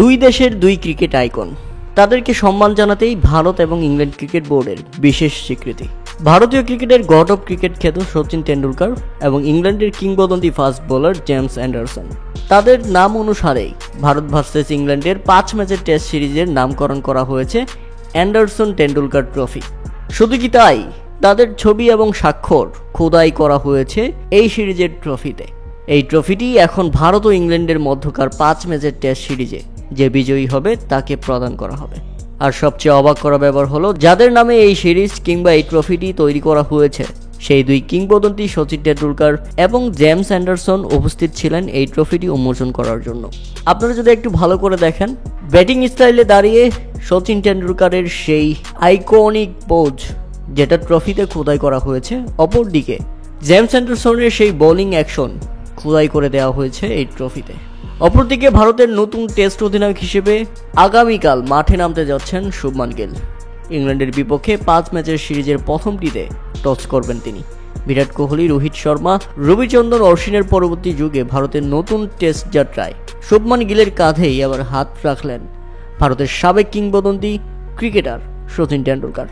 দুই দেশের দুই ক্রিকেট আইকন, তাদেরকে সম্মান জানাতেই ভারত এবং ইংল্যান্ড ক্রিকেট বোর্ডের বিশেষ স্বীকৃতি। ভারতীয় ক্রিকেটের গড অফ ক্রিকেট খ্যাত সচিন টেন্ডুলকার এবং ইংল্যান্ডের কিংবদন্তি ফাস্ট বোলার জেমস অ্যান্ডারসন, তাদের নাম অনুসারেই ভারত ভার্সেস ইংল্যান্ডের 5 ম্যাচের টেস্ট সিরিজের নামকরণ করা হয়েছে অ্যান্ডারসন টেন্ডুলকার ট্রফি। শুধু কি তাই, তাদের ছবি এবং স্বাক্ষর খোদাই করা হয়েছে এই সিরিজের ট্রফিতে। এই ট্রফিটি এখন ভারত ও ইংল্যান্ডের মধ্যকার 5 ম্যাচের টেস্ট সিরিজে যে বিজয়ী হবে তাকে প্রদান করা হবে। আর সবচেয়ে অবাক করা ব্যাপার হলো, যাদের নামে এই সিরিজ কিংবা এই ট্রফিটি তৈরি করা হয়েছে সেই দুই কিংবদন্তি সচিন টেন্ডুলকার এবং জেমস অ্যান্ডারসন উপস্থিত ছিলেন এই ট্রফিটি উন্মোচন করার জন্য। আপনারা যদি একটু ভালো করে দেখেন, ব্যাটিং স্টাইলে দাঁড়িয়ে সচিন টেন্ডুলকারের সেই আইকনিক পোজ যেটা ট্রফিতে খোদাই করা হয়েছে, অপরদিকে জেমস অ্যান্ডারসনের সেই বোলিং অ্যাকশন খোদাই করে দেওয়া হয়েছে এই ট্রফিতে। অপরদিকে ভারতের নতুন টেস্ট অধিনায়ক হিসেবে আগামীকাল মাঠে নামতে যাচ্ছেন শুভমান গিল। ইংল্যান্ডের বিপক্ষে 5 ম্যাচের সিরিজের প্রথমটিতে টস করবেন তিনি। বিরাট কোহলি, রোহিত শর্মা, রবিচন্দ্রন অশ্বিনের পরবর্তী যুগে ভারতের নতুন টেস্ট যাত্রায় শুভমান গিলের কাঁধেই আবার হাত রাখলেন ভারতের সাবেক কিংবদন্তি ক্রিকেটার সচিন টেন্ডুলকার।